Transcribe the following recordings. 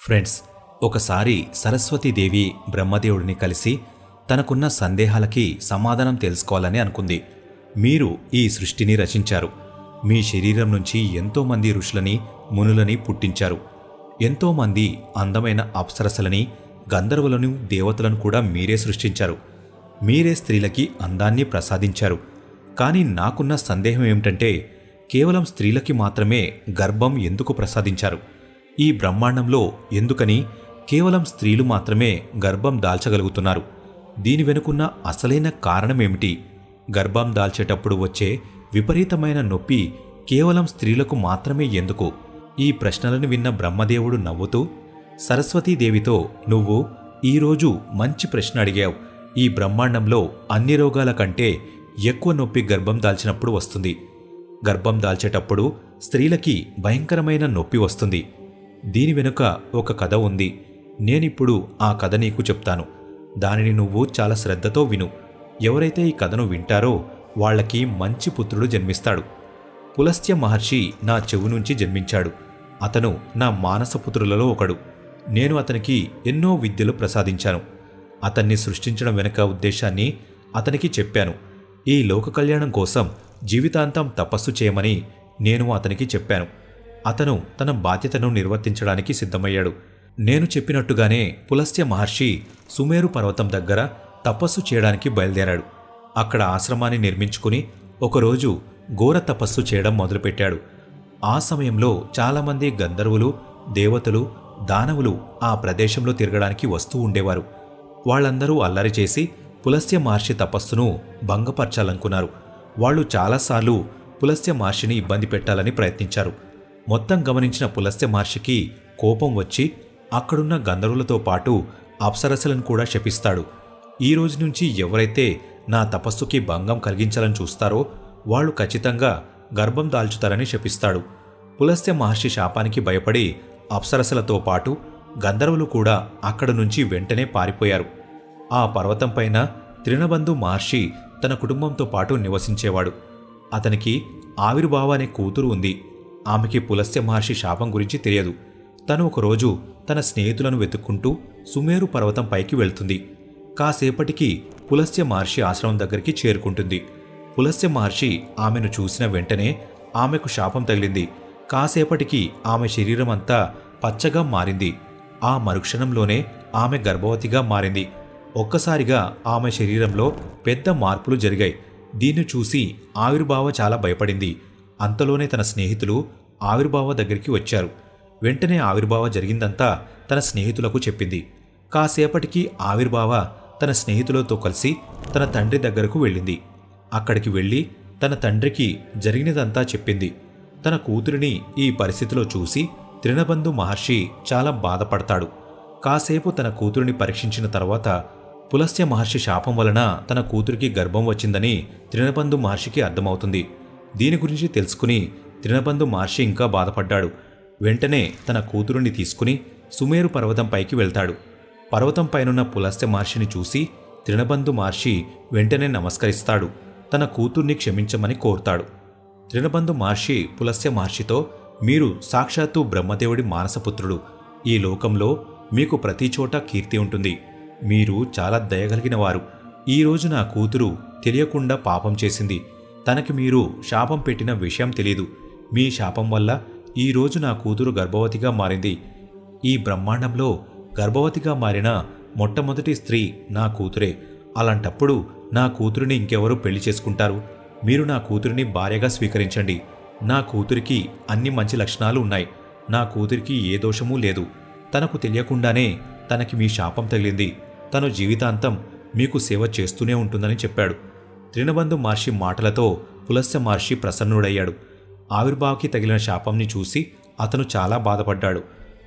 Friends, ఒకసారి సరస్వతీదేవి బ్రహ్మదేవుడిని కలిసి తనకున్న సందేహాలకి సమాధానం తెలుసుకోవాలని అనుకుంది. మీరు ఈ సృష్టిని రచించారు. మీ శరీరం నుంచి ఎంతోమంది ఋషులని మునులని పుట్టించారు. ఎంతోమంది అందమైన అప్సరసలని, గంధర్వులను, దేవతలను కూడా మీరే సృష్టించారు. మీరే స్త్రీలకి అందాన్ని ప్రసాదించారు. కానీ నాకున్న సందేహం ఏమిటంటే, కేవలం స్త్రీలకి మాత్రమే గర్భం ఎందుకు ప్రసాదించారు? ఈ బ్రహ్మాండంలో ఎందుకని కేవలం స్త్రీలు మాత్రమే గర్భం దాల్చగలుగుతున్నారు? దీని వెనుకున్న అసలైన కారణమేమిటి? గర్భం దాల్చేటప్పుడు వచ్చే విపరీతమైన నొప్పి కేవలం స్త్రీలకు మాత్రమే ఎందుకు? ఈ ప్రశ్నలను విన్న బ్రహ్మదేవుడు నవ్వుతూ సరస్వతీదేవితో, నువ్వు ఈరోజు మంచి ప్రశ్న అడిగావు. ఈ బ్రహ్మాండంలో అన్ని రోగాల కంటే ఎక్కువ నొప్పి గర్భం దాల్చినప్పుడు వస్తుంది. గర్భం దాల్చేటప్పుడు స్త్రీలకి భయంకరమైన నొప్పి వస్తుంది. దీని వెనుక ఒక కథ ఉంది. నేనిప్పుడు ఆ కథ నీకు చెప్తాను. దానిని నువ్వు చాలా శ్రద్ధతో విను. ఎవరైతే ఈ కథను వింటారో వాళ్లకి మంచి పుత్రుడు జన్మిస్తాడు. పులస్త్య మహర్షి నా చెవు నుంచి జన్మించాడు. అతను నా మానసపుత్రులలో ఒకడు. నేను అతనికి ఎన్నో విద్యలు ప్రసాదించాను. అతన్ని సృష్టించడం వెనుక ఉద్దేశాన్ని అతనికి చెప్పాను. ఈ లోక కళ్యాణం కోసం జీవితాంతం తపస్సు చేయమని నేను అతనికి చెప్పాను. అతను తన బాధ్యతను నిర్వర్తించడానికి సిద్ధమయ్యాడు. నేను చెప్పినట్టుగానే పులస్త్య మహర్షి సుమేరు పర్వతం దగ్గర తపస్సు చేయడానికి బయలుదేరాడు. అక్కడ ఆశ్రమాన్ని నిర్మించుకుని ఒకరోజు ఘోర తపస్సు చేయడం మొదలుపెట్టాడు. ఆ సమయంలో చాలామంది గంధర్వులు, దేవతలు, దానవులు ఆ ప్రదేశంలో తిరగడానికి వస్తూ ఉండేవారు. వాళ్ళందరూ అల్లరి చేసి పులస్త్య మహర్షి తపస్సును భంగపరచాలనుకున్నారు. వాళ్ళు చాలాసార్లు పులస్త్య మహర్షిని ఇబ్బంది పెట్టాలని ప్రయత్నించారు. మొత్తం గమనించిన పులస్త్య మహర్షికి కోపం వచ్చి అక్కడున్న గంధర్వులతో పాటు అప్సరసలను కూడా శపిస్తాడు. ఈ రోజు నుంచి ఎవరైతే నా తపస్సుకి భంగం కలిగించాలని చూస్తారో వాళ్ళు ఖచ్చితంగా గర్భం దాల్చుతారని శపిస్తాడు. పులస్త్య మహర్షి శాపానికి భయపడి అప్సరసలతో పాటు గంధర్వులు కూడా అక్కడి నుంచి వెంటనే పారిపోయారు. ఆ పర్వతంపైన త్రినబంధు మహర్షి తన కుటుంబంతో పాటు నివసించేవాడు. అతనికి ఆవిర్భావ అనే కూతురు ఉంది. ఆమెకి పులస్త్య మహర్షి శాపం గురించి తెలియదు. తను ఒకరోజు తన స్నేహితులను వెతుక్కుంటూ సుమేరు పర్వతం పైకి వెళ్తుంది. కాసేపటికి పులస్త్య మహర్షి ఆశ్రమం దగ్గరికి చేరుకుంటుంది. పులస్త్య మహర్షి ఆమెను చూసిన వెంటనే ఆమెకు శాపం తగిలింది. కాసేపటికి ఆమె శరీరం అంతా పచ్చగా మారింది. ఆ మరుక్షణంలోనే ఆమె గర్భవతిగా మారింది. ఒక్కసారిగా ఆమె శరీరంలో పెద్ద మార్పులు జరిగాయి. దీన్ని చూసి ఆవిర్భావ చాలా భయపడింది. అంతలోనే తన స్నేహితులు ఆవిర్భావ దగ్గరికి వచ్చారు. వెంటనే ఆవిర్భావ జరిగిందంతా తన స్నేహితులకు చెప్పింది. కాసేపటికి ఆవిర్భావ తన స్నేహితులతో కలిసి తన తండ్రి దగ్గరకు వెళ్ళింది. అక్కడికి వెళ్ళి తన తండ్రికి జరిగినదంతా చెప్పింది. తన కూతురిని ఈ పరిస్థితిలో చూసి త్రినబంధు మహర్షి చాలా బాధపడతాడు. కాసేపు తన కూతురిని పరీక్షించిన తర్వాత పులస్త్య మహర్షి శాపం వలన తన కూతురికి గర్భం వచ్చిందని త్రినబంధు మహర్షికి అర్థమవుతుంది. దీని గురించి తెలుసుకుని త్రినబంధు మహర్షి ఇంకా బాధపడ్డాడు. వెంటనే తన కూతురుని తీసుకుని సుమేరు పర్వతం పైకి వెళ్తాడు. పర్వతం పైనున్న పులస్త్య మహర్షిని చూసి త్రినబంధు మహర్షి వెంటనే నమస్కరిస్తాడు. తన కూతుర్ని క్షమించమని కోరుతాడు. త్రినబంధు మహర్షి పులస్త్య మహర్షితో, మీరు సాక్షాత్తు బ్రహ్మదేవుడి మానసపుత్రుడు. ఈ లోకంలో మీకు ప్రతి చోట కీర్తి ఉంటుంది. మీరు చాలా దయగలిగిన వారు. ఈరోజు నా కూతురు తెలియకుండా పాపం చేసింది. తనకి మీరు శాపం పెట్టిన విషయం తెలీదు. మీ శాపం వల్ల ఈరోజు నా కూతురు గర్భవతిగా మారింది. ఈ బ్రహ్మాండంలో గర్భవతిగా మారిన మొట్టమొదటి స్త్రీ నా కూతురే. అలాంటప్పుడు నా కూతురిని ఇంకెవరూ పెళ్లి చేసుకుంటారు? మీరు నా కూతురిని భార్యగా స్వీకరించండి. నా కూతురికి అన్ని మంచి లక్షణాలు ఉన్నాయి. నా కూతురికి ఏ దోషమూ లేదు. తనకు తెలియకుండానే తనకి మీ శాపం తగిలింది. తను జీవితాంతం మీకు సేవ చేస్తూనే ఉంటుందని చెప్పాడు. త్రినబంధు మహర్షి మాటలతో పులస్త్య మహర్షి ప్రసన్నుడయ్యాడు. ఆవిర్భావకి తగిలిన శాపంని చూసి అతను చాలా బాధపడ్డాడు.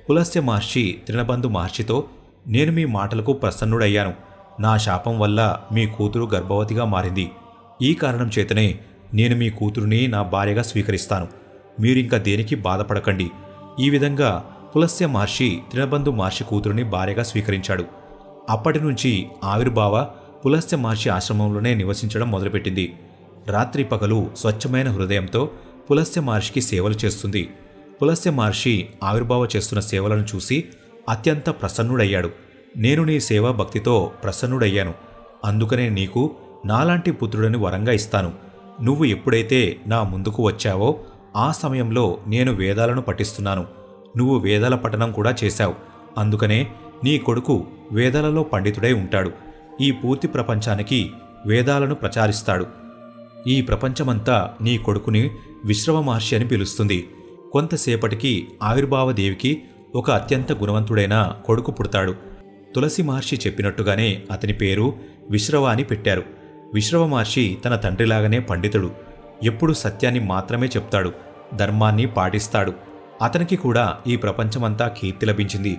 పులస్త్య మహర్షి త్రినబంధు మహర్షితో, నేను మీ మాటలకు ప్రసన్నుడయ్యాను. నా శాపం వల్ల మీ కూతురు గర్భవతిగా మారింది. ఈ కారణం చేతనే నేను మీ కూతురుని నా భార్యగా స్వీకరిస్తాను. మీరింక దేనికి బాధపడకండి. ఈ విధంగా పులస్త్య మహర్షి త్రినబంధు మహర్షి కూతురుని భార్యగా స్వీకరించాడు. అప్పటి నుంచి ఆవిర్భావ పులస్త్య మహర్షి ఆశ్రమంలోనే నివసించడం మొదలుపెట్టింది. రాత్రి పగలు స్వచ్ఛమైన హృదయంతో పులస్త్య మహర్షికి సేవలు చేస్తుంది. పులస్త్య మహర్షి ఆవిర్భావ చేస్తున్న సేవలను చూసి అత్యంత ప్రసన్నుడయ్యాడు. నేను నీ సేవా భక్తితో ప్రసన్నుడయ్యాను. అందుకనే నీకు నాలాంటి పుత్రుడిని వరంగా ఇస్తాను. నువ్వు ఎప్పుడైతే నా ముందుకు వచ్చావో ఆ సమయంలో నేను వేదాలను పఠిస్తున్నాను. నువ్వు వేదాల పఠనం కూడా చేశావు. అందుకనే నీ కొడుకు వేదాలలో పండితుడై ఉంటాడు. ఈ పూర్తి ప్రపంచానికి వేదాలను ప్రచారిస్తాడు. ఈ ప్రపంచమంతా నీ కొడుకుని విశ్రవ మహర్షి అని పిలుస్తుంది. కొంతసేపటికి ఆవిర్భావదేవికి ఒక అత్యంత గుణవంతుడైన కొడుకు పుడతాడు. తులసి మహర్షి చెప్పినట్టుగానే అతని పేరు విశ్రవ అని పెట్టారు. విశ్రవ మహర్షి తన తండ్రిలాగానే పండితుడు. ఎప్పుడు సత్యాన్ని మాత్రమే చెప్తాడు, ధర్మాన్ని పాటిస్తాడు. అతనికి కూడా ఈ ప్రపంచమంతా కీర్తి లభించింది.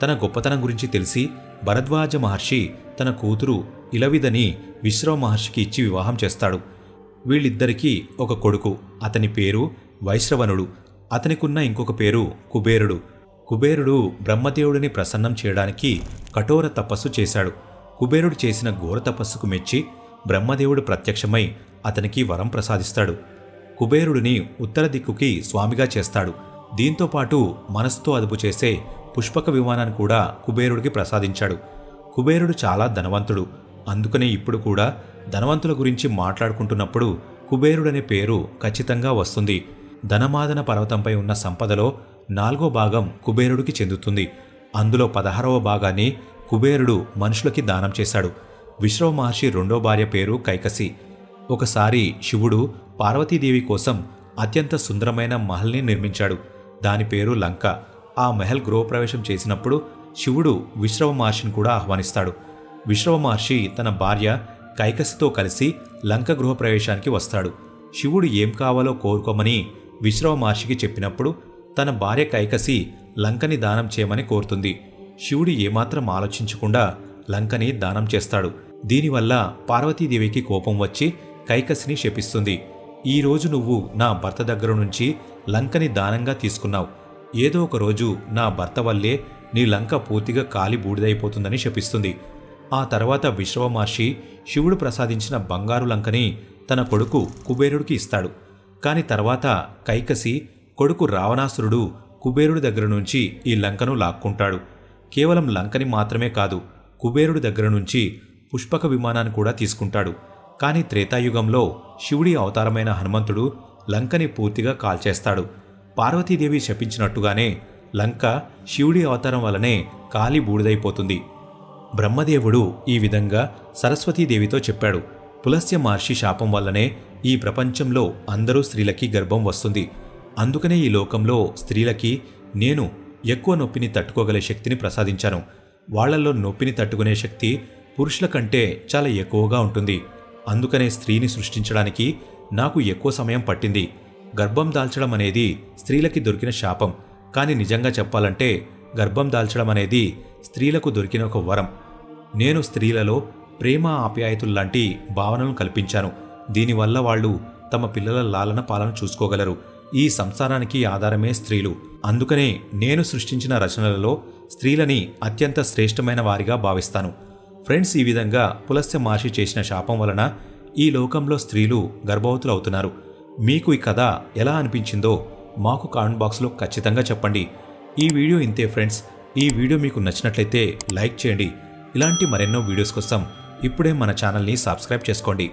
తన గొప్పతనం గురించి తెలిసి భరద్వాజ మహర్షి తన కూతురు ఇలవిదని విశ్రవ మహర్షికి ఇచ్చి వివాహం చేస్తాడు. వీళ్ళిద్దరికీ ఒక కొడుకు. అతని పేరు వైశ్రవణుడు. అతనికున్న ఇంకొక పేరు కుబేరుడు. కుబేరుడు బ్రహ్మదేవుడిని ప్రసన్నం చేయడానికి కఠోర తపస్సు చేశాడు. కుబేరుడు చేసిన ఘోర తపస్సుకు మెచ్చి బ్రహ్మదేవుడు ప్రత్యక్షమై అతనికి వరం ప్రసాదిస్తాడు. కుబేరుడిని ఉత్తర దిక్కుకి స్వామిగా చేస్తాడు. దీంతోపాటు మనసుతో అదుపు చేసే పుష్పక విమానాన్ని కూడా కుబేరుడికి ప్రసాదించాడు. కుబేరుడు చాలా ధనవంతుడు. అందుకనే ఇప్పుడు కూడా ధనవంతుల గురించి మాట్లాడుకుంటున్నప్పుడు కుబేరుడనే పేరు ఖచ్చితంగా వస్తుంది. ధనమాదన పర్వతంపై ఉన్న సంపదలో 4వ భాగం కుబేరుడికి చెందుతుంది. అందులో 16వ భాగాన్ని కుబేరుడు మనుషులకి దానం చేశాడు. విశ్రవ మహర్షి 2వ భార్య పేరు కైకసి. ఒకసారి శివుడు పార్వతీదేవి కోసం అత్యంత సుందరమైన మహల్ని నిర్మించాడు. దాని పేరు లంక. ఆ మహల్ గృహప్రవేశం చేసినప్పుడు శివుడు విశ్రవ మహర్షిని కూడా ఆహ్వానిస్తాడు. విశ్రవ మహర్షి తన భార్య కైకసితో కలిసి లంక గృహప్రవేశానికి వస్తాడు. శివుడు ఏం కావాలో కోరుకోమని విశ్రవ మహర్షికి చెప్పినప్పుడు తన భార్య కైకసి లంకని దానం చేయమని కోరుతుంది. శివుడు ఏమాత్రం ఆలోచించకుండా లంకని దానం చేస్తాడు. దీనివల్ల పార్వతీదేవికి కోపం వచ్చి కైకసిని శపిస్తుంది. ఈరోజు నువ్వు నా భర్త దగ్గర నుంచి లంకని దానంగా తీసుకున్నావు. ఏదో ఒక రోజు నా భర్త వల్లే నీ లంక పూర్తిగా కాలి బూడిదైపోతుందని శపిస్తుంది. ఆ తర్వాత విశ్రవ మహర్షి శివుడు ప్రసాదించిన బంగారు లంకని తన కొడుకు కుబేరుడికి ఇస్తాడు. కాని తర్వాత కైకసి కొడుకు రావణాసురుడు కుబేరుడి దగ్గర నుంచి ఈ లంకను లాక్కుంటాడు. కేవలం లంకని మాత్రమే కాదు, కుబేరుడి దగ్గర నుంచి పుష్పక విమానాన్ని కూడా తీసుకుంటాడు. కాని త్రేతాయుగంలో శివుడి అవతారమైన హనుమంతుడు లంకని పూర్తిగా కాల్చేస్తాడు. పార్వతీదేవి శపించినట్టుగానే లంక శివుడి అవతారం వల్లనే కాలి బూడిదైపోతుంది. బ్రహ్మదేవుడు ఈ విధంగా సరస్వతీదేవితో చెప్పాడు. పులస్త్య మహర్షి శాపం వల్లనే ఈ ప్రపంచంలో అందరూ స్త్రీలకి గర్భం వస్తుంది. అందుకనే ఈ లోకంలో స్త్రీలకి నేను ఎక్కువ నొప్పిని తట్టుకోగలే శక్తిని ప్రసాదించాను. వాళ్లల్లో నొప్పిని తట్టుకునే శక్తి పురుషుల కంటే చాలా ఎక్కువగా ఉంటుంది. అందుకనే స్త్రీని సృష్టించడానికి నాకు ఎక్కువ సమయం పట్టింది. గర్భం దాల్చడం అనేది స్త్రీలకి దొరికిన శాపం. కానీ నిజంగా చెప్పాలంటే గర్భం దాల్చడం అనేది స్త్రీలకు దొరికిన ఒక వరం. నేను స్త్రీలలో ప్రేమ ఆప్యాయతల్లాంటి భావనలను కల్పించాను. దీనివల్ల వాళ్ళు తమ పిల్లల లాలన పాలన చూసుకోగలరు. ఈ సంసారానికి ఆధారమే స్త్రీలు. అందుకనే నేను సృష్టించిన రచనలలో స్త్రీలని అత్యంత శ్రేష్టమైన వారిగా భావిస్తాను. ఫ్రెండ్స్, ఈ విధంగా పులస్త్య మహర్షి చేసిన శాపం వలన ఈ లోకంలో స్త్రీలు గర్భవతులు అవుతున్నారు. మీకు ఈ కథ ఎలా అనిపించిందో మాకు కామెంట్ బాక్స్లో ఖచ్చితంగా చెప్పండి. ఈ వీడియో ఇంతే ఫ్రెండ్స్. ఈ వీడియో మీకు నచ్చినట్లయితే లైక్ చేయండి. ఇలాంటి మరెన్నో వీడియోస్ కోసం ఇప్పుడే మన ఛానల్ని సబ్స్క్రైబ్ చేసుకోండి.